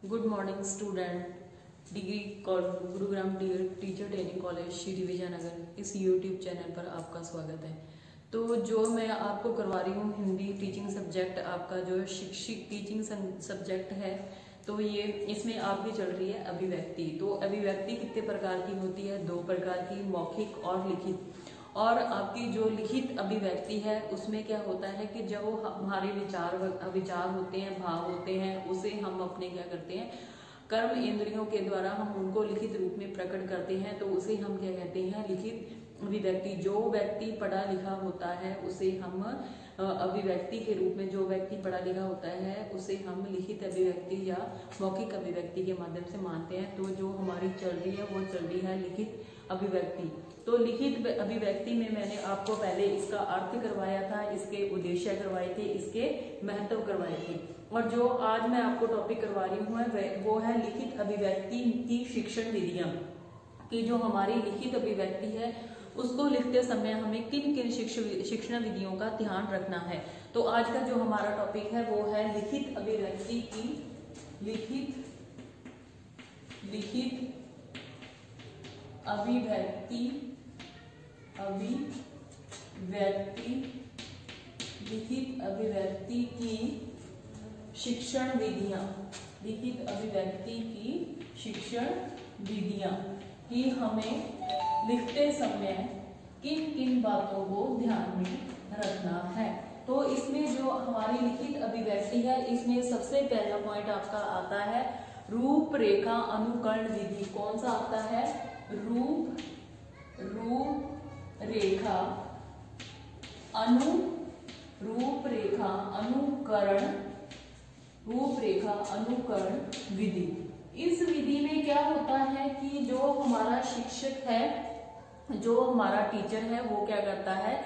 Good morning student. Degree Gurugram teacher training college Shri Vijaynagar इस YouTube channel पर आपका स्वागत है। तो जो मैं आपको करवा रही हूँ हिंदी टीचिंग सब्जेक्ट, आपका जो शिक्षक टीचिंग सब्जेक्ट है, तो ये इसमें आपकी चल रही है अभिव्यक्ति। तो अभिव्यक्ति कितने प्रकार की होती है? दो प्रकार की, मौखिक और लिखित। और आपकी जो लिखित अभिव्यक्ति है उसमें क्या होता है कि जो हमारे विचार होते हैं, भाव होते हैं, उसे हम अपने क्या करते हैं, कर्म इंद्रियों के द्वारा हम उनको लिखित रूप में प्रकट करते हैं। तो उसे हम क्या कहते हैं? लिखित अभिव्यक्ति। जो व्यक्ति पढ़ा लिखा होता है उसे हम अभिव्यक्ति के रूप में, जो व्यक्ति पढ़ा लिखा होता है उसे हम लिखित अभिव्यक्ति या मौखिक अभिव्यक्ति के माध्यम से मानते हैं। तो जो हमारी चल रही है वो चल रही है लिखित अभिव्यक्ति। तो लिखित अभिव्यक्ति में मैंने आपको पहले इसका अर्थ करवाया था, इसके उद्देश्य करवाए थे, इसके महत्व करवाए थे। और जो आज मैं आपको टॉपिक करवा रही हूँ वो है लिखित अभिव्यक्ति की शिक्षण विधियां। कि जो हमारी लिखित अभिव्यक्ति है उसको लिखते समय हमें किन किन शिक्षण विधियों का ध्यान रखना है। तो आज का जो हमारा टॉपिक है वो है लिखित अभिव्यक्ति की लिखित अभिव्यक्ति की शिक्षण विधियां। लिखित अभिव्यक्ति की शिक्षण विधियां कि हमें लिखते समय किन किन बातों को ध्यान में रखना है। तो इसमें जो हमारी लिखित अभिव्यक्ति है इसमें सबसे पहला पॉइंट आपका आता है रूपरेखा अनुकरण विधि। कौन सा आता है? रूपरेखा अनुकरण विधि। इस विधि में क्या होता है कि जो हमारा शिक्षक है, जो हमारा टीचर है, वो क्या करता है,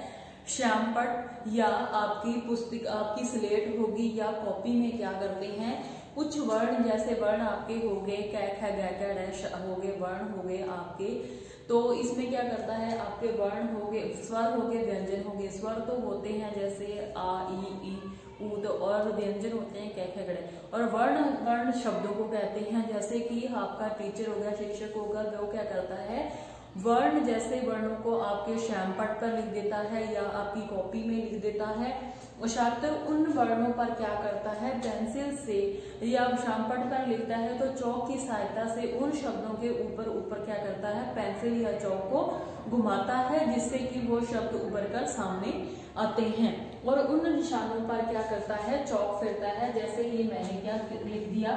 श्यामपट्ट या आपकी पुस्तक, आपकी स्लेट होगी या कॉपी में क्या करते हैं, कुछ वर्ण, जैसे वर्ण आपके हो गए क ख ग घ हो गए, वर्ण हो गए आपके। तो इसमें क्या करता है, आपके वर्ण हो गए, स्वर हो गए, व्यंजन हो गए। स्वर तो होते हैं जैसे आ ई ऊद, और व्यंजन होते हैं क ख ग। और वर्ण शब्दों को कहते हैं, जैसे कि आपका टीचर हो गया, शिक्षक होगा, वो क्या करता है, वर्ण जैसे वर्णों को आपके श्यामपट्ट पर लिख देता है या आपकी कॉपी में लिख देता है। और छात्र उन वर्णों पर क्या करता है, पेंसिल से या श्यामपट्ट पर लिखता है तो चौक की सहायता से उन शब्दों के ऊपर क्या करता है, पेंसिल या चौक को घुमाता है, जिससे कि वो शब्द उभर कर सामने आते हैं। और उन निशानों पर क्या करता है, चौक फिरता है। जैसे ये मैंने क्या लिख दिया,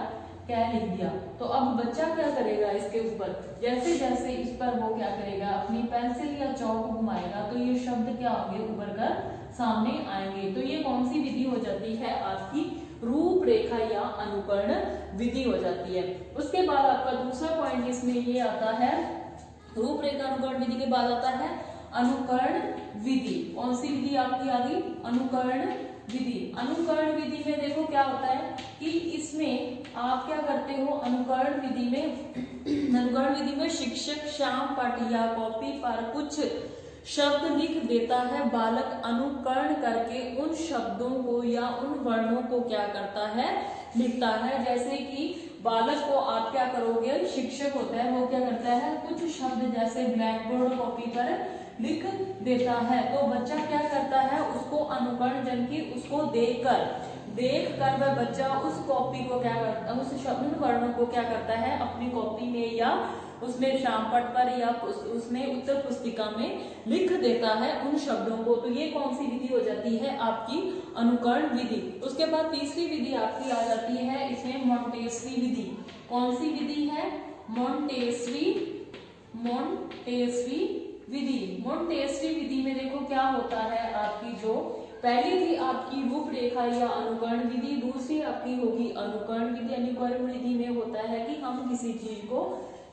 क्या लिख दिया। तो अब बच्चा क्या करेगा, इसके ऊपर जैसे जैसे इस पर वो क्या करेगा, अपनी पेंसिल या चौक घुमाएगा तो ये शब्द क्या होंगे, उभर कर सामने आएंगे। तो ये कौन सी विधि हो जाती है, आपकी रूपरेखा या अनुकरण विधि हो जाती है। उसके बाद आपका दूसरा पॉइंट इसमें ये आता है, रूपरेखा अनुकरण विधि के बाद आता है अनुकरण विधि। कौन सी विधि आपकी आ गई, अनुकरण विधि। अनुकरण विधि में देखो क्या होता है कि इसमें आप क्या करते हो, अनुकरण विधि में शिक्षक श्यामपट्ट या कॉपी पर कुछ शब्द लिख देता है। बालक अनुकरण करके उन शब्दों को या उन वर्णों को क्या करता है, लिखता है। जैसे कि बालक को आप क्या करोगे, शिक्षक होता है वो क्या करता है, कुछ शब्द जैसे ब्लैक बोर्ड कॉपी पर लिख देता है। तो बच्चा क्या करता है, उसको अनुकरण जन की उसको देख कर वह बच्चा उस कॉपी को क्या करता है, उस शब्द वर्णों को क्या करता है, अपनी कॉपी में या उसमें श्यामपट्ट पर या उसमें उत्तर पुस्तिका में लिख देता है उन शब्दों को। तो ये कौन सी विधि हो जाती है, आपकी अनुकरण विधि। उसके बाद तीसरी विधि आपकी आ जाती है, इसमें मॉन्टेसरी विधि। कौन सी विधि है, मॉन्टेसरी विधि। मॉन्टेसरी विधि में देखो क्या होता है, आपकी जो पहली थी आपकी रूपरेखा या अनुकरण विधि, दूसरी आपकी होगी अनुकरण विधि। अनुकरण विधि में होता है कि हम किसी चीज को,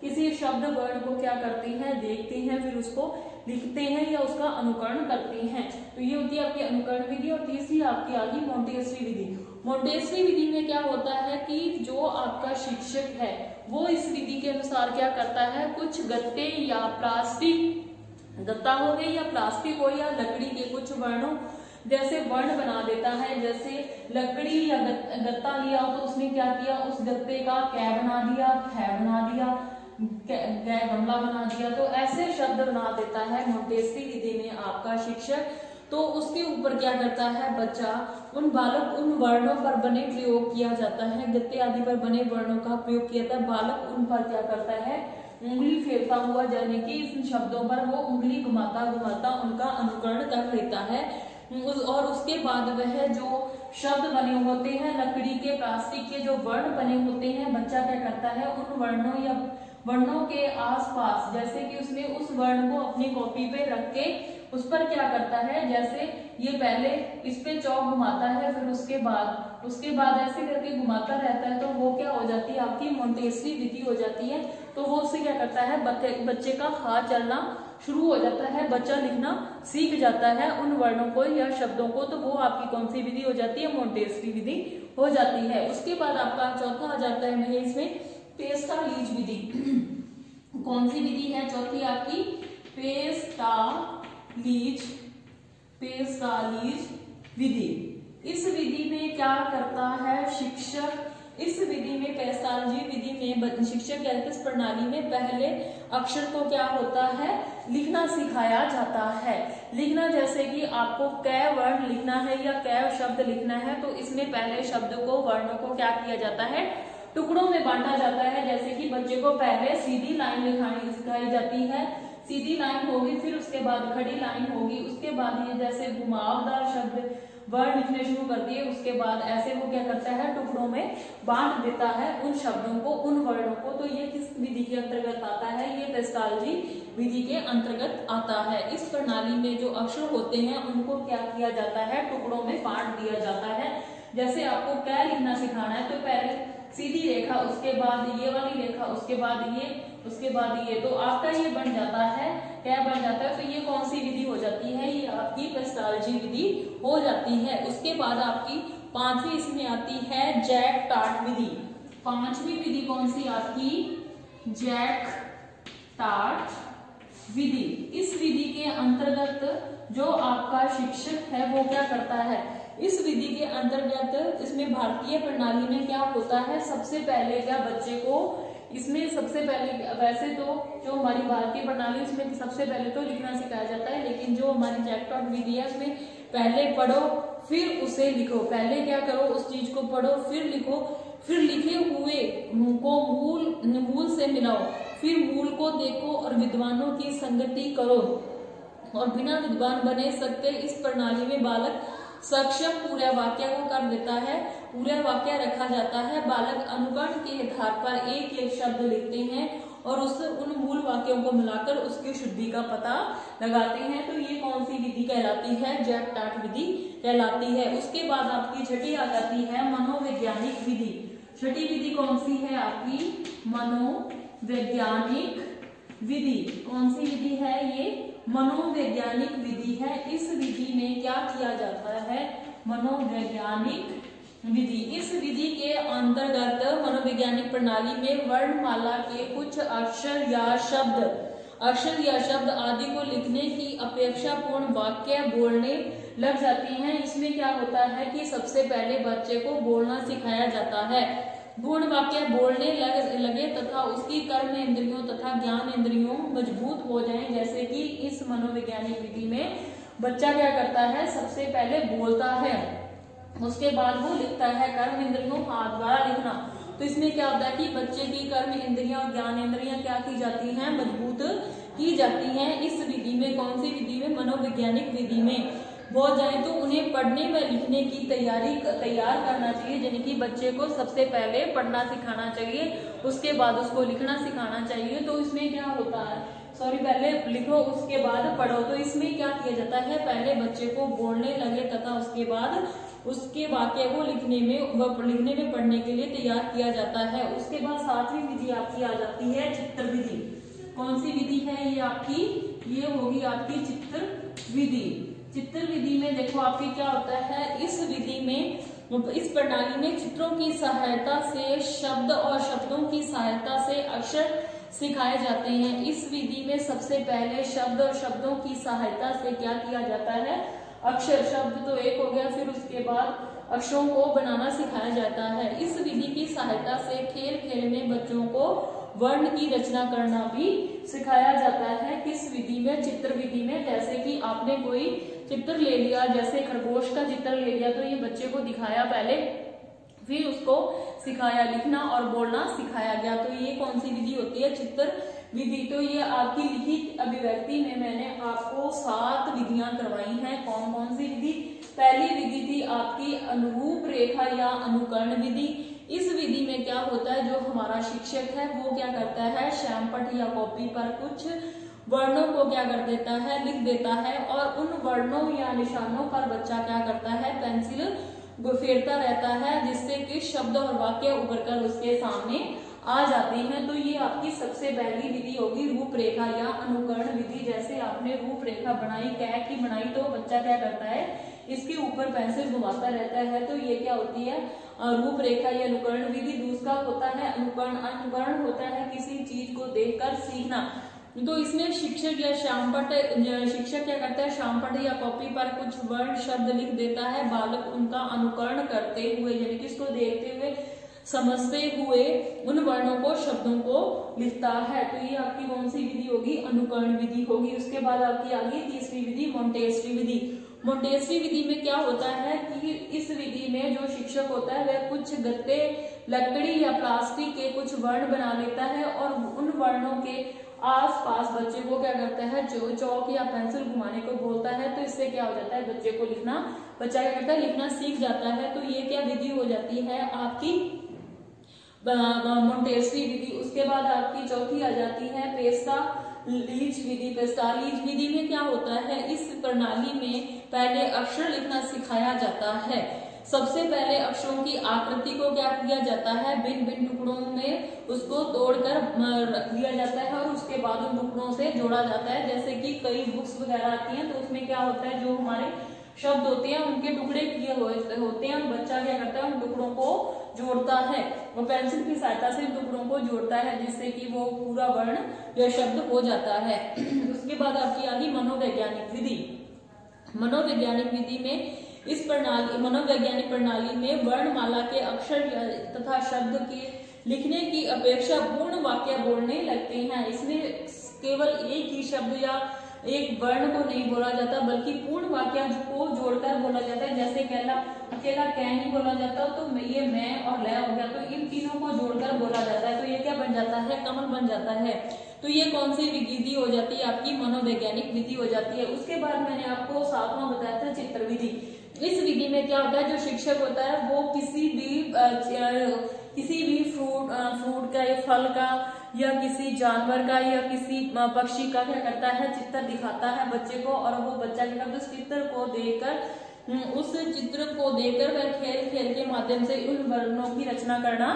किसी शब्द वर्ण को क्या करते हैं, देखते हैं, फिर उसको लिखते हैं या उसका अनुकरण करते हैं। तो ये होती है आपकी अनुकरण विधि। और तीसरी आपकी आ गई मॉन्टेसरी विधि। मॉन्टेसरी विधि में क्या होता है कि जो आपका शिक्षक है वो इस विधि के अनुसार क्या करता है, कुछ गत्ते या प्लास्टिक, गत्ता हो गई या प्लास्टिक हो या लकड़ी के कुछ वर्णों जैसे वर्ण बना देता है। जैसे लकड़ी या गत्ता लिया हो तो उसने क्या किया, उस गत्ते का कै बना दिया, खे बना दिया, गमला बना दिया। तो ऐसे शब्द बना देता है मोंटेसरी विधि में आपका शिक्षक। तो उसके ऊपर क्या करता है बच्चा, उन वर्णों पर बने प्रयोग किया जाता है, गत्ते आदि पर बने वर्णों का प्रयोग किया जाता है। बालक उन पर क्या करता है, उंगली फेरता हुआ, यानी कि इन शब्दों पर वो उंगली घुमाता घुमाता उनका अनुकरण कर लेता है। और उसके बाद वह जो शब्द बने होते हैं लकड़ी के, प्लास्टिक के जो वर्ण बने होते हैं, बच्चा क्या करता है उन वर्णों के आसपास, जैसे कि उसने उस वर्ण को अपनी कॉपी पे रख के उस पर क्या करता है, जैसे ये पहले इस पे चौक घुमाता है, फिर उसके बाद ऐसे करके घुमाता रहता है, तो वो क्या हो जाती है आपकी मोंटेसरी विधि हो जाती है। तो वो उससे क्या करता है, बच्चे का हाथ चलना शुरू हो जाता है, बच्चा लिखना सीख जाता है उन वर्णों को या शब्दों को। तो वो आपकी कौन सी विधि हो जाती है, मोंटेसरी विधि हो जाती है। उसके बाद आपका चौथा आ जाता है इसमें पेस्टालीज विधि। कौन सी विधि है चौथी आपकी, पेस्टालीज विधि। इस विधि में क्या करता है शिक्षक, इस विधि में पेस्टालीज विधि में शिक्षक कहते इस प्रणाली में पहले अक्षर को क्या होता है, लिखना सिखाया जाता है। लिखना, जैसे कि आपको कै वर्ण लिखना है या कै शब्द लिखना है, तो इसमें पहले शब्द को, वर्णों को क्या किया जाता है, टुकड़ों में बांटा जाता है। जैसे कि बच्चे को पहले सीधी लाइन लिखानी सिखाई जाती है, सीधी लाइन होगी, फिर उसके बाद खड़ी लाइन होगी, उसके बाद ये जैसे घुमावदार शब्द वर्ण लिखने शुरू कर दिए, उसके बाद ऐसे वो क्या करता है टुकड़ों में बांट देता है उन शब्दों को, उन वर्णों को। तो ये किस विधि के अंतर्गत आता है, ये पेस्टालजी विधि के अंतर्गत आता है। इस प्रणाली में जो अक्षर होते हैं उनको क्या किया जाता है, टुकड़ों में बांट दिया जाता है। जैसे आपको क्या लिखना सिखाना है, तो पहले सीधी रेखा, उसके बाद ये वाली रेखा, उसके बाद ये, तो आपका ये बन जाता है, क्या बन जाता है, तो ये कौन सी विधि हो जाती है, ये आपकी पेस्टालजी विधि हो जाती है। उसके बाद आपकी पांचवी इसमें आती है जैक टार्ट विधि। पांचवी विधि कौन सी आपकी, जैक टार्ट विधि। इस विधि के अंतर्गत जो आपका शिक्षक है वो क्या करता है, इस विधि के अंतर्गत इसमें भारतीय प्रणाली में क्या होता है, सबसे पहले क्या बच्चे को इसमें सबसे पहले, वैसे तो जो हमारी भारतीय प्रणाली इसमें सबसे पहले तो लिखना सिखाया जाता है, लेकिन जो हमारी जैक टार्ट विधि है उसमें पहले पढ़ो फिर उसे लिखो। पहले क्या करो, उस चीज को पढ़ो फिर लिखो, फिर लिखे हुए को मूल से मिलाओ, फिर मूल को देखो और विद्वानों की संगति करो और बिना विद्वान बने सकते। इस प्रणाली में बालक सक्षम पूरे वाक्य को कर देता है, पूरा वाक्य रखा जाता है। बालक अनुकरण के आधार पर एक एक शब्द लिखते हैं और उन मूल वाक्यों को मिलाकर उसकी शुद्धि का पता लगाते हैं। तो ये कौन सी विधि कहलाती है, जैक टार्ट विधि कहलाती है। उसके बाद आपकी छठी आ जाती है मनोवैज्ञानिक विधि। छठी विधि कौन सी है आपकी, मनोवैज्ञानिक विधि। कौन सी विधि है ये, मनोवैज्ञानिक विधि है। इस विधि में क्या किया जाता है, मनोवैज्ञानिक विधि। इस विधि के अंतर्गत मनोवैज्ञानिक प्रणाली में वर्णमाला के कुछ अक्षर या शब्द आदि को लिखने की अपेक्षा पूर्ण वाक्य बोलने लग जाती हैं। इसमें क्या होता है कि सबसे पहले बच्चे को बोलना सिखाया जाता है, पूर्ण वाक्य बोलने लगे तथा उसकी कर्म इंद्रियों तथा ज्ञान इंद्रियों मजबूत हो जाएं। जैसे कि इस मनोवैज्ञानिक विधि में बच्चा क्या करता है, सबसे पहले बोलता है, उसके बाद वो लिखता है, कर्म इंद्रियों हाथ द्वारा लिखना। तो इसमें क्या होता है कि बच्चे की कर्म इंद्रियां और ज्ञान इंद्रियां क्या की जाती हैं, मजबूत की जाती हैं। इस विधि में, कौन सी विधि में, मनोवैज्ञानिक विधि में हो जाए तो उन्हें पढ़ने व लिखने की तैयार करना चाहिए। यानी कि बच्चे को सबसे पहले पढ़ना सिखाना चाहिए, उसके बाद उसको लिखना सिखाना चाहिए। तो इसमें क्या होता है, पहले लिखो उसके बाद पढ़ो। तो इसमें क्या किया जाता है, पहले बच्चे को बोलने लगे तथा उसके बाद उसके वाक्य को लिखने में पढ़ने के लिए तैयार किया जाता है। उसके बाद सातवीं विधि आपकी आ जाती है चित्र विधि। कौन सी विधि है ये आपकी, ये होगी आपकी चित्र विधि। चित्र विधि में देखो आपकी क्या होता है, इस विधि में, इस प्रणाली में चित्रों की सहायता से शब्द और शब्दों की सहायता से अक्षर सिखाए जाते हैं। इस विधि में सबसे पहले शब्द और शब्दों की सहायता से क्या किया जाता है, अक्षर शब्द तो एक हो गया, फिर उसके बाद अक्षरों को बनाना सिखाया जाता है। इस विधि की सहायता से खेल खेल में बच्चों को वर्ण की रचना करना भी सिखाया जाता है। किस विधि में? चित्र विधि में। जैसे कि आपने कोई चित्र ले लिया, जैसे खरगोश का चित्र ले लिया, तो ये बच्चे को दिखाया पहले, फिर उसको सिखाया, लिखना और बोलना सिखाया गया। तो ये कौन सी विधि होती है? चित्र विधि। तो ये आपकी लिखित अभिव्यक्ति में मैंने आपको 7 विधियां करवाई हैं। कौन कौन सी विधि? पहली विधि थी आपकी अनुरूप रेखा या अनुकरण विधि। इस विधि में क्या होता है, जो हमारा शिक्षक है वो क्या करता है, श्यामपट्ट या कॉपी पर कुछ वर्णों को क्या कर देता है, लिख देता है, और उन वर्णों या निशानों पर बच्चा क्या करता है, पेंसिल फेरता रहता है, जिससे कि शब्द और वाक्य उभरकर उसके सामने आ जाते हैं। तो ये आपकी सबसे पहली विधि होगी रूपरेखा या अनुकरण विधि। जैसे आपने रूपरेखा बनाई, कै की बनाई, तो बच्चा क्या करता है, इसके ऊपर पेंसिल घुमाता रहता है। तो ये क्या होती है, रूपरेखा या अनुकरण विधि। दूसरा होता है अनुकरण। अनुकरण होता है किसी चीज को देखकर सीखना। तो इसमें शिक्षक या श्यामपट्ट, शिक्षक क्या करता है, श्यामपट्ट या कॉपी पर कुछ वर्ण शब्द लिख देता है, बालक उनका अनुकरण करते हुए, यानी कि इसको देखते हुए, समझते हुए उन वर्णों को, शब्दों को लिखता है। तो ये आपकी कौन सी विधि होगी, अनुकरण विधि होगी। उसके बाद आपकी आ गई तीसरी विधि, मोंटेसरी विधि। मोंटेसरी विधि में क्या होता है कि इस विधि में जो शिक्षक होता है वह कुछ गत्ते, लकड़ी या प्लास्टिक के कुछ वर्ण बना लेता है और उन वर्णों के आसपास बच्चे को क्या करता है, जो चौक या पेंसिल घुमाने को बोलता है। तो इससे क्या हो जाता है, बच्चे को लिखना, बच्चा क्या करता है, लिखना सीख जाता है। तो ये क्या विधि हो जाती है आपकी मोंटेसरी विधि। उसके बाद आपकी चौथी आ जाती है पेस्टालीज विधि। पेस्टालीज विधि में क्या होता है, इस प्रणाली में पहले अक्षर लिखना सिखाया जाता है। सबसे पहले अक्षरों की आकृति को क्या किया जाता है, भिन्न भिन्न टुकड़ों में उसको तोड़कर रख दिया जाता है और उसके बाद उन टुकड़ों से जोड़ा जाता है। जैसे कि कई बुक्स वगैरह आती हैं, तो उसमें क्या होता है, जो हमारे शब्द होते हैं उनके टुकड़े किए होते हैं, बच्चा क्या करता है, उन टुकड़ों को जोड़ता है, वो पेंसिल की सहायता से इन टुकड़ों को जोड़ता है, जिससे कि वो पूरा वर्ण या शब्द हो जाता है। उसके बाद आपकी आ गई मनोवैज्ञानिक विधि। मनोवैज्ञानिक विधि में इस प्रणाली, मनोवैज्ञानिक प्रणाली में वर्णमाला के अक्षर तथा शब्द के लिखने की अपेक्षा पूर्ण वाक्य बोलने लगते हैं। इसमें केवल एक ही शब्द या एक वर्ण को नहीं बोला जाता, बल्कि पूर्ण वाक्य को जोड़कर बोला जाता है। जैसे अकेला कै नहीं बोला जाता, तो ये मैं और लय हो गया, तो इन तीनों को जोड़कर बोला जाता है। तो ये क्या बन जाता है, कमल बन जाता है। तो ये कौन सी विधि हो जाती है, आपकी मनोवैज्ञानिक विधि हो जाती है। उसके बाद मैंने आपको 7वां बताया था चित्र विधि। इस विधि में क्या होता है, जो शिक्षक होता है वो किसी भी फ्रूट का या फल का या किसी जानवर का या किसी पक्षी का क्या करता है, चित्र दिखाता है बच्चे को, और वो बच्चा क्या करता है, उस चित्र को देखकर वह खेल खेल के माध्यम से उन वर्णों की रचना करना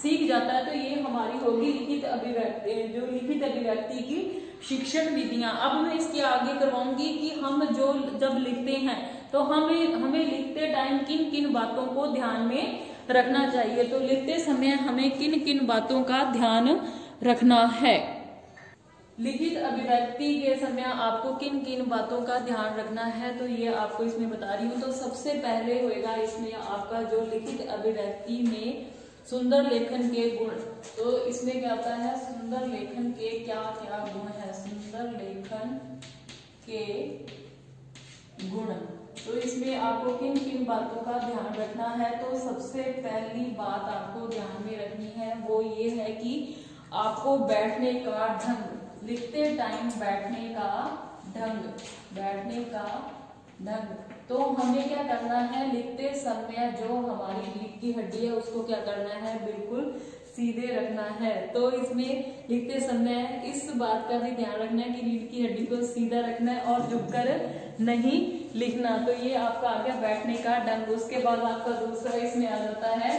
सीख जाता है। तो ये हमारी होगी लिखित अभिव्यक्ति, जो लिखित अभिव्यक्ति की शिक्षण विधियां। अब मैं इसके आगे करवाऊंगी कि हम जब लिखते हैं तो हमें लिखते टाइम किन किन बातों को ध्यान में रखना चाहिए। तो लिखते समय हमें किन किन बातों का ध्यान रखना है, लिखित अभिव्यक्ति के समय आपको किन किन बातों का ध्यान रखना है, तो ये आपको इसमें बता रही हूँ। तो सबसे पहले होएगा इसमें आपका जो लिखित अभिव्यक्ति में सुंदर लेखन के गुण। तो इसमें क्या होता है, सुंदर लेखन के क्या क्या गुण है, सुंदर लेखन के गुण। तो इसमें आपको किन किन बातों का ध्यान रखना है। तो सबसे पहली बात आपको ध्यान में रखनी है वो ये है कि आपको बैठने का ढंग, लिखते टाइम बैठने का ढंग। तो हमें क्या करना है, लिखते समय जो हमारी रीढ़ की हड्डी है उसको क्या करना है, बिल्कुल सीधे रखना है। तो इसमें लिखते समय इस बात का भी ध्यान रखना है कि रीढ़ की हड्डी को सीधा रखना है और झुककर नहीं लिखना। तो ये आपका आ गया बैठने का ढंग। उसके बाद आपका दूसरा इसमें आ जाता है,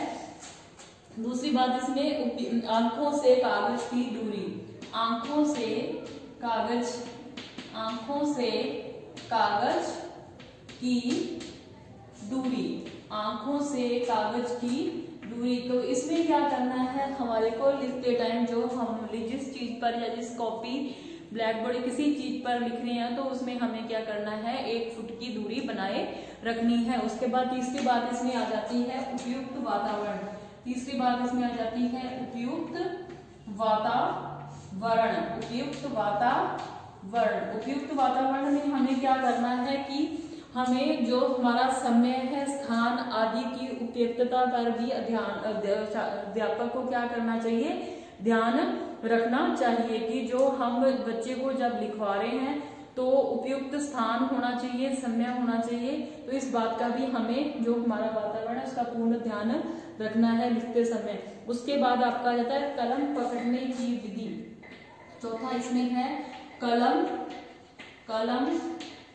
दूसरी बात इसमें आंखों से कागज की दूरी। आंखों से कागज की दूरी, आंखों से कागज की दूरी। तो इसमें क्या करना है, हमारे को लिखते टाइम जो हम जिस चीज पर या जिस कॉपी ब्लैक बोर्ड किसी चीज पर लिख रहे हैं तो उसमें हमें क्या करना है, 1 फुट की दूरी बनाए रखनी है। उसके बाद तीसरी बात इसमें आ जाती है उपयुक्त वातावरण। तीसरी बात इसमें आ जाती है उपयुक्त वातावरण। उपयुक्त वातावरण, उपयुक्त वातावरण में हमें क्या करना है कि हमें जो हमारा समय है, स्थान आदि की उपयुक्तता पर भी अध्यापक को क्या करना चाहिए, ध्यान रखना चाहिए कि जो हम बच्चे को जब लिखवा रहे हैं तो उपयुक्त स्थान होना चाहिए, समय होना चाहिए। तो इस बात का भी हमें जो हमारा वातावरण है उसका पूर्ण ध्यान रखना है लिखते समय। उसके बाद आपका आ जाता है कलम पकड़ने की विधि। चौथा इसमें है कलम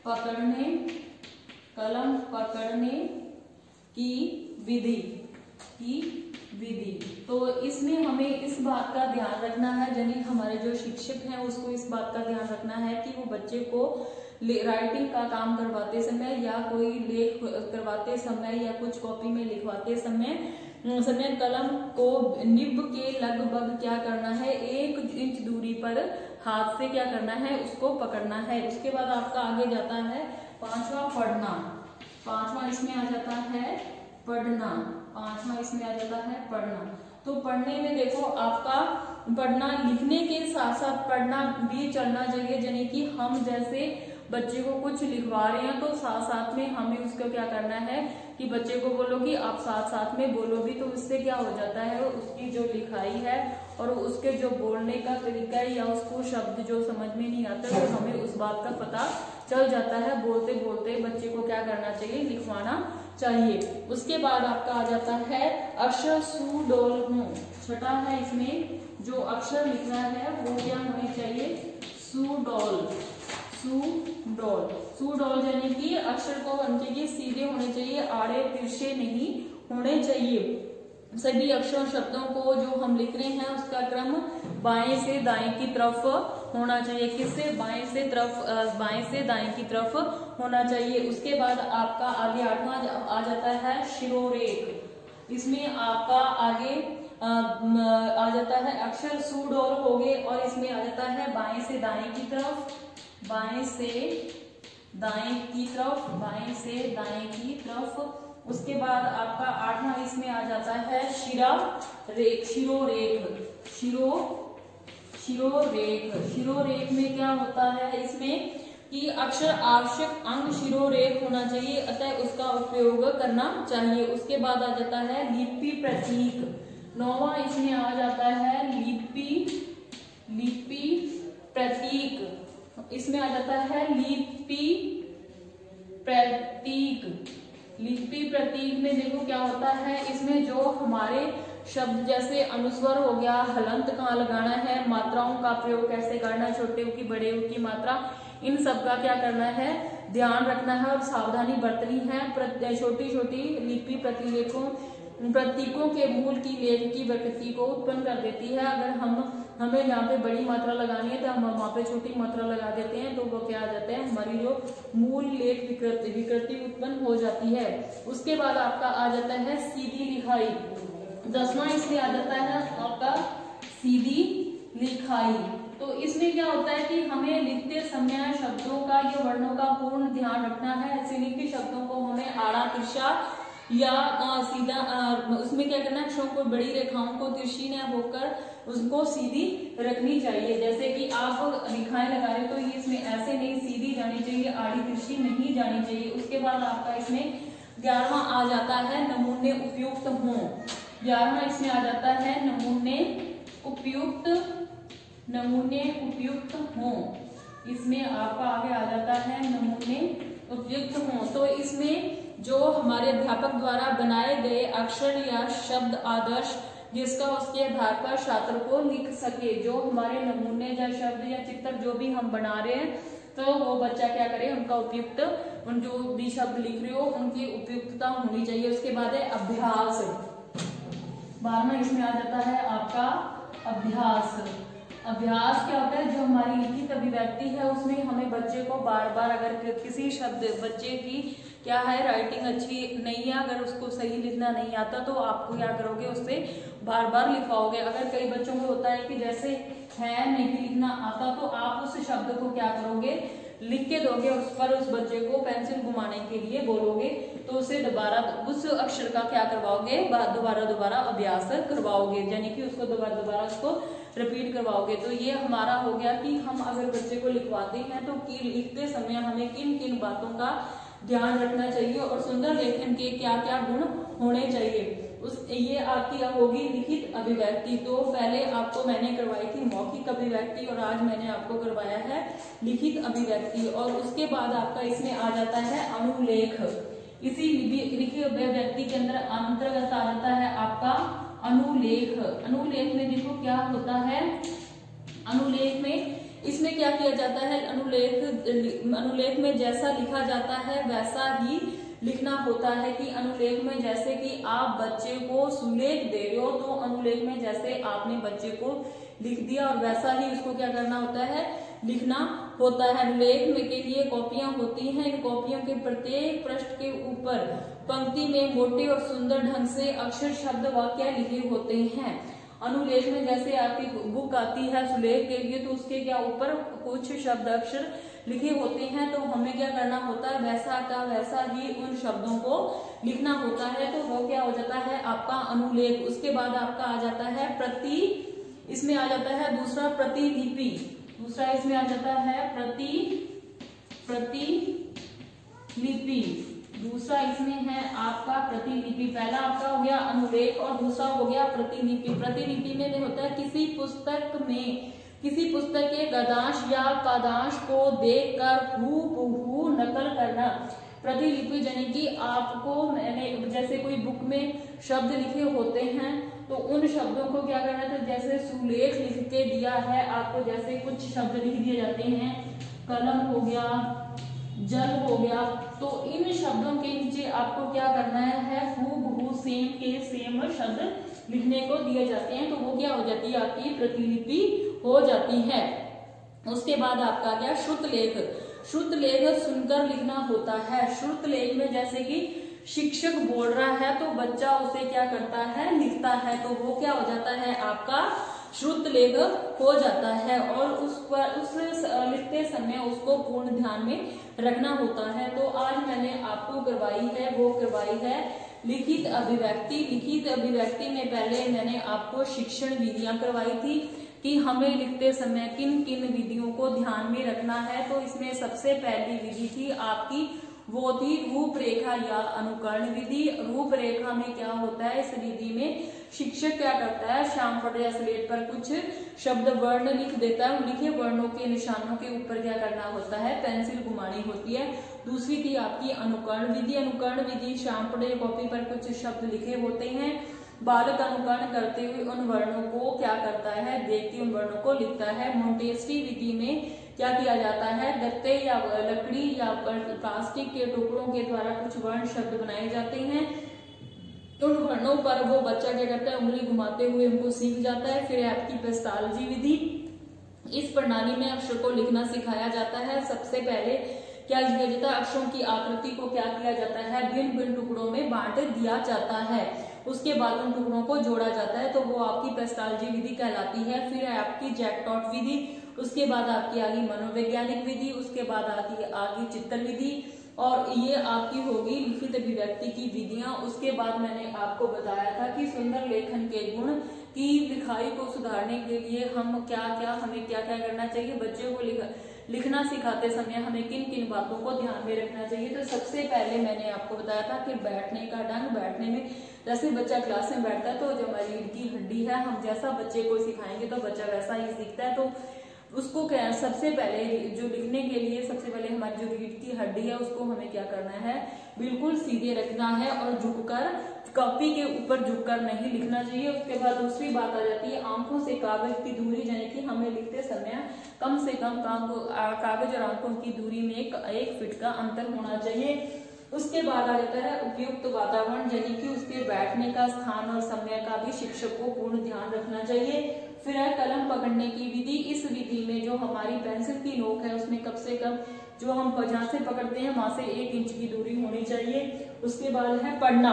पकड़ने की विधि। तो इसमें हमें इस बात का ध्यान रखना है, यानी हमारे जो शिक्षक हैं उसको इस बात का ध्यान रखना है कि वो बच्चे को राइटिंग का काम करवाते समय या कोई लेख करवाते समय या कुछ कॉपी में लिखवाते समय कलम को निब के लगभग क्या करना है, 1 इंच दूरी पर हाथ से क्या करना है, उसको पकड़ना है। उसके बाद आपका आगे जाता है 5वां पढ़ना। 5वां इसमें आ जाता है पढ़ना। 5वां इसमें आ जाता है पढ़ना। तो पढ़ने में देखो आपका पढ़ना, लिखने के साथ साथ पढ़ना भी चलना चाहिए, यानी कि हम जैसे बच्चे को कुछ लिखवा रहे हैं तो साथ साथ में हमें उसको क्या करना है कि बच्चे को बोलो कि आप साथ साथ में बोलो भी, तो उससे क्या हो जाता है, उसकी जो लिखाई है और उसके जो बोलने का तरीका है या उसको शब्द जो समझ में नहीं आता तो हमें उस बात का पता चल जाता है। बोलते बोलते बच्चे को क्या करना चाहिए, लिखवाना चाहिए। उसके बाद आपका आ जाता है अक्षर सुडौल हो। छठा है इसमें जो अक्षर लिखना है वो क्या होने चाहिए, सुडौल। यानी कि अक्षर को होने चाहिए सीधे होने चाहिए, आड़े तिरछे नहीं होने चाहिए। सभी अक्षर शब्दों को जो हम लिख रहे हैं उसका क्रम बाएं से दाएं की तरफ होना चाहिए। किससे, बाएं से दाएं की तरफ होना चाहिए। उसके बाद आपका आगे 8वां आ जाता है शिरोरेख। इसमें आपका आगे आ जाता है अक्षर सुडौल हो गए और इसमें आ जाता है बाएं से दाएं की तरफ, बाएं से दाएं की तरफ। उसके बाद आपका 8वां इसमें आ जाता है शिरोरेख में क्या होता है इसमें कि अक्षर आवश्यक अंग शिरोरेख होना चाहिए, अतः उसका उपयोग करना चाहिए। उसके बाद आ जाता है लिपि प्रतीक। 9वां इसमें आ जाता है लिपि प्रतीक। इसमें आ जाता है लिपि प्रतीक में देखो क्या होता है, इसमें जो हमारे शब्द जैसे अनुस्वर हो गया, हलंत कहाँ लगाना है, मात्राओं का प्रयोग कैसे करना है, छोटे की बड़े की मात्रा, इन सब का क्या करना है, ध्यान रखना है और सावधानी बरतनी है। छोटी छोटी लिपि प्रतीकों के मूल की लेख की प्रकृति को उत्पन्न कर देती है। अगर हमें यहाँ पे बड़ी मात्रा लगानी है तो हम वहाँ पे छोटी मात्रा लगा देते हैं, तो वो क्या आ जाता है, हमारी जो मूल लेख विकृति उत्पन्न हो जाती है। उसके बाद आपका आ जाता है सीधी लिखाई। 10वां इसमें आ जाता है आपका सीधी लिखाई। तो इसमें क्या होता है कि हमें लिखते समय शब्दों का या वर्णों का पूर्ण ध्यान रखना है। ऐसे नहीं कि शब्दों को हमें आड़ा तिरछा या सीधा, उसमें क्या करना है, अक्षरों को बड़ी रेखाओं को तिरछी न होकर उसको सीधी रखनी चाहिए। जैसे कि आप लिखाएं लगा रहे तो ये इसमें ऐसे नहीं सीधी जानी चाहिए, आड़ी तिरछी नहीं जानी चाहिए। उसके बाद आपका इसमें 11वां आ जाता है नमूने उपयुक्त हों। 11वां इसमें आ जाता है नमूने उपयुक्त हों। इसमें आपका आगे आ जाता है नमूने उपयुक्त हों। तो इसमें जो हमारे अध्यापक द्वारा बनाए गए अक्षर या शब्द आदर्श जिसका उसके आधार पर छात्र को लिख सके, जो हमारे नमूने या शब्द या चित्र जो भी हम बना रहे हैं तो वो बच्चा क्या करे, उनका उपयुक्त, उन जो भी शब्द लिख रहे हो उनकी उपयुक्तता होनी चाहिए। उसके बाद है अभ्यास। 12वां इसमें आ जाता है आपका अभ्यास। अभ्यास क्या होता है, जो हमारी लिखित अभिव्यक्ति है उसमें हमें बच्चे को बार बार, अगर किसी शब्द बच्चे की क्या है, राइटिंग अच्छी नहीं है, अगर उसको सही लिखना नहीं आता तो आपको क्या करोगे, उससे बार बार लिखवाओगे। अगर कई बच्चों को होता है कि जैसे है नहीं लिखना आता, तो आप उस शब्द को क्या करोगे, लिख के दोगे, उस पर उस बच्चे को पेंसिल घुमाने के लिए बोलोगे, तो उसे दोबारा उस अक्षर का क्या करवाओगे, दोबारा अभ्यास करवाओगे, यानी कि उसको दोबारा उसको रिपीट करवाओगे। तो ये हमारा हो गया कि हम अगर बच्चे को लिखवाते हैं तो लिखते समय हमें किन किन बातों का ध्यान रखना चाहिए और सुंदर लेखन के क्या क्या गुण होने चाहिए। ये आपकी होगी लिखित अभिव्यक्ति। तो पहले आपको मैंने करवाई थी मौखिक अभिव्यक्ति और आज मैंने आपको करवाया है लिखित अभिव्यक्ति। और उसके बाद आपका इसमें आ जाता है अनुलेख। इसी लिखित अभिव्यक्ति के अंतर्गत आ जाता है आपका अनुलेख। अनुलेख में देखो क्या होता है, अनुलेख में इसमें क्या किया जाता है, अनुलेख में जैसा लिखा जाता है वैसा ही लिखना होता है। कि अनुलेख में जैसे कि आप बच्चे को सुलेख दे रहे हो, तो अनुलेख में जैसे आपने बच्चे को लिख दिया और वैसा ही उसको क्या करना होता है, लिखना होता है। अनुलेख में के लिए कॉपियां होती हैं। इन कॉपियों के प्रत्येक पृष्ठ के ऊपर पंक्ति में मोटे और सुंदर ढंग से अक्षर, शब्द, वाक्य लिखे होते हैं। अनुलेख में जैसे आपकी बुक आती है सुलेख के लिए, तो उसके क्या ऊपर कुछ शब्द अक्षर लिखे होते हैं, तो हमें क्या करना होता है, वैसा का वैसा ही उन शब्दों को लिखना होता है। तो वो क्या हो जाता है आपका अनुलेख। उसके बाद आपका आ जाता है प्रति, इसमें आ जाता है दूसरा प्रतिलिपि। दूसरा इसमें आ जाता है प्रतिलिपि। दूसरा इसमें है आपका प्रतिलिपि। पहला आपका हो गया अनुलेख और दूसरा हो गया प्रतिलिपि। प्रतिलिपि में होता है किसी पुस्तक के गद्यांश या पदांश को देखकर हूबहू नकल करना। प्रतिलिपि यानी कि आपको मैंने जैसे कोई बुक में शब्द लिखे होते हैं तो उन शब्दों को क्या करना है, तो जैसे सुलेख लिख के दिया है आपको, जैसे कुछ शब्द लिख दिए जाते हैं, कलम हो गया, जल हो गया, तो इन शब्दों के नीचे आपको क्या करना है, हूबहू सेम के सेम शब्द लिखने को दिए जाते हैं। तो वो क्या हो जाती है, आपकी प्रतिलिपि हो जाती है। उसके बाद आपका क्या, श्रुतलेख। श्रुतलेख सुनकर लिखना होता है। श्रुतलेख में जैसे कि शिक्षक बोल रहा है तो बच्चा उसे क्या करता है, लिखता है, तो वो क्या हो जाता है आपका श्रुतलेख हो जाता है। और उस लिखते समय उसको पूर्ण ध्यान में रखना होता है। तो आज मैंने आपको करवाई है, वो करवाई है लिखित अभिव्यक्ति। लिखित अभिव्यक्ति में पहले मैंने आपको शिक्षण विधियां करवाई थी कि हमें लिखते समय किन किन विधियों को ध्यान में रखना है। तो इसमें सबसे पहली विधि थी आपकी, वो थी रूपरेखा या अनुकरण विधि। रूपरेखा में क्या होता है, इस विधि में शिक्षक क्या करता है, श्यामपट्ट या स्लेट पर कुछ शब्द वर्ण लिख देता है। लिखे वर्णों के निशानों के ऊपर क्या करना होता है, पेंसिल घुमानी होती है। दूसरी थी आपकी अनुकरण विधि। अनुकरण विधि श्यामपट्ट या कॉपी पर कुछ शब्द लिखे होते हैं, बालक अनुकरण करते हुए उन वर्णों को क्या करता है, देख के उन वर्णों को लिखता है। मोंटेसरी विधि में क्या किया जाता है, गत्ते या लकड़ी या प्लास्टिक के टुकड़ों के द्वारा कुछ वर्ण शब्द बनाए जाते हैं। उन वर्णों पर वो बच्चा क्या करता है, उंगली घुमाते हुए उनको सीख जाता है। फिर आपकी पेस्टालजी विधि, इस प्रणाली में अक्षर को लिखना सिखाया जाता है। सबसे पहले क्या किया जाता है, अक्षरों की आकृति को क्या किया जाता है, भिन्न भिन्न टुकड़ों में बांट दिया जाता है। उसके बाद उन टुकड़ों को जोड़ा जाता है, तो वो आपकी पेस्टालजी विधि कहलाती है। फिर है आपकी जैकटॉट विधि, उसके बाद आपकी आ गई मनोवैज्ञानिक विधि, उसके बाद आती चित्रण विधि, और ये आपकी होगी लिखित अभिव्यक्ति की विधियां। उसके बाद मैंने आपको बताया था कि सुंदर लेखन के गुण की लिखाई को सुधारने के लिए हमें क्या क्या करना चाहिए, बच्चों को लिखना सिखाते समय हमें किन किन बातों को ध्यान में रखना चाहिए। तो सबसे पहले मैंने आपको बताया था कि बैठने का ढंग, बैठने में जैसे बच्चा क्लास में बैठता है तो जो हमारी रीढ़ की हड्डी है, हम जैसा बच्चे को सिखाएंगे तो बच्चा वैसा ही सीखता है। तो उसको क्या, सबसे पहले जो लिखने के लिए सबसे पहले हमारी जो रीढ़ की हड्डी है उसको हमें क्या करना है, बिल्कुल सीधे रखना है और झुककर, कॉपी के ऊपर झुककर नहीं लिखना चाहिए। उसके बाद दूसरी बात आ जाती है आंखों से कागज की दूरी, यानी कि हमें लिखते समय कम से कम कागज और आंखों की दूरी में 1 फीट का अंतर होना चाहिए। उसके बाद आ जाता है उपयुक्त वातावरण, यानी कि उसके बैठने का स्थान और समय का भी शिक्षक को पूर्ण ध्यान रखना चाहिए। फिर है कलम पकड़ने की विधि। इस विधि में जो हमारी पेंसिल की नोक है उसमें कम से कम जो हम जहाँ से पकड़ते हैं वहां से 1 इंच की दूरी होनी चाहिए। उसके बाद है पढ़ना।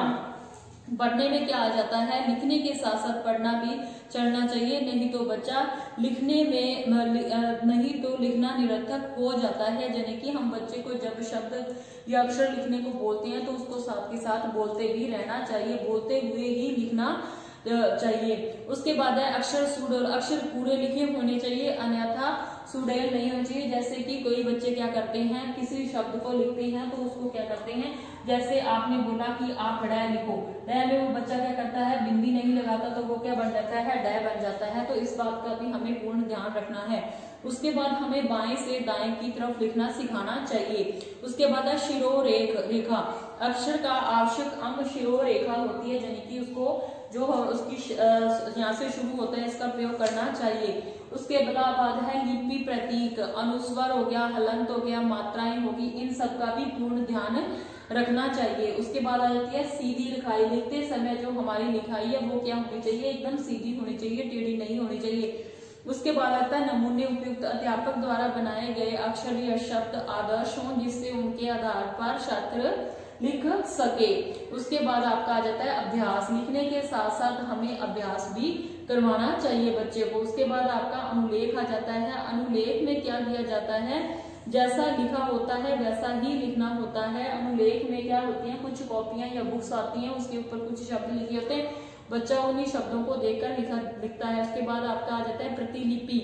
पढ़ने में क्या आ जाता है, लिखने के साथ साथ पढ़ना भी चढ़ना चाहिए, नहीं तो बच्चा लिखने में नहीं तो लिखना निरर्थक हो जाता है। यानी कि हम बच्चे को जब शब्द या अक्षर लिखने को बोलते हैं तो उसको साथ के साथ बोलते भी रहना चाहिए, बोलते हुए ही लिखना चाहिए। उसके बाद है अक्षर सुडौल। अक्षर पूरे लिखे होने चाहिए, अन्यथा सुडौल नहीं होना चाहिए। जैसे कि कोई बच्चे क्या करते हैं, किसी शब्द को लिखते हैं तो उसको क्या करते हैं, जैसे आपने बोला कि आप डै लिखो, डै में वो बच्चा क्या करता है, बिंदी नहीं लगाता तो वो क्या बन जाता है, डै बन जाता है। तो इस बात का भी हमें पूर्ण ध्यान रखना है। उसके बाद हमें बाएं से दाएं की तरफ लिखना सिखाना चाहिए। उसके बाद है शिरोरेख रेखा। अक्षर का आवश्यक अंग शिरोरेखा होती है, यानी कि उसको जो उसकी यहाँ से शुरू होता है इसका प्रयोग करना चाहिए। उसके बाद है लिपि प्रतीक, अनुस्वर हो गया, हलंत हो गया, मात्राएं होगी, इन सब का भी पूर्ण ध्यान रखना चाहिए। उसके बाद आ जाती है सीधी लिखाई। लिखते समय जो हमारी लिखाई है वो क्या होनी चाहिए, एकदम सीधी होनी चाहिए, टेढ़ी नहीं होनी चाहिए। उसके बाद आता है नमूने उपयुक्त अध्यापक द्वारा बनाए गए अक्षर या शब्द आदर्श हों, जिससे उनके आधार पर छात्र लिख सके। उसके बाद आपका आ जाता है अभ्यास। लिखने के साथ साथ हमें अभ्यास भी करवाना चाहिए बच्चे को। उसके बाद आपका अनुलेख आ जाता है। अनुलेख में क्या किया जाता है, जैसा लिखा होता है वैसा ही लिखना होता है। अनुलेख में क्या होती है, कुछ कॉपियां या बुक्स आती हैं, उसके ऊपर कुछ शब्द लिखे होते हैं, बच्चा उन्हीं शब्दों को देखकर लिखता है। उसके बाद आपका आ जाता है प्रतिलिपि।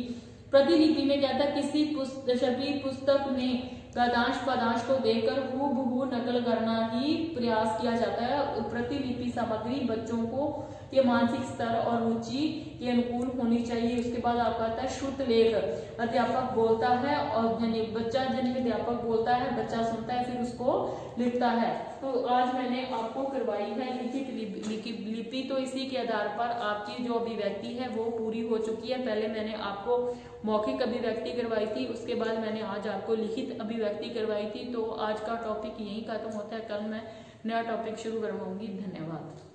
प्रतिलिपि में क्या था, किसी पुस्तक में गद्यांश पदांश को देखकर हूबहू नकल करना ही प्रयास किया जाता है। प्रतिलिपि सामग्री बच्चों को के मानसिक स्तर और रुचि के अनुकूल होनी चाहिए। उसके बाद आपका आता है श्रुत लेख। अध्यापक बोलता है और बच्चा अध्यापक बोलता है, बच्चा सुनता है, फिर उसको लिखता है। तो आज मैंने आपको करवाई है लिखित लिपि। तो इसी के आधार पर आपकी जो अभिव्यक्ति है वो पूरी हो चुकी है। पहले मैंने आपको मौखिक अभिव्यक्ति करवाई थी, उसके बाद मैंने आज आपको लिखित अभिव्यक्ति करवाई थी। तो आज का टॉपिक यहीं खत्म होता है, कल मैं नया टॉपिक शुरू करवाऊंगी। धन्यवाद।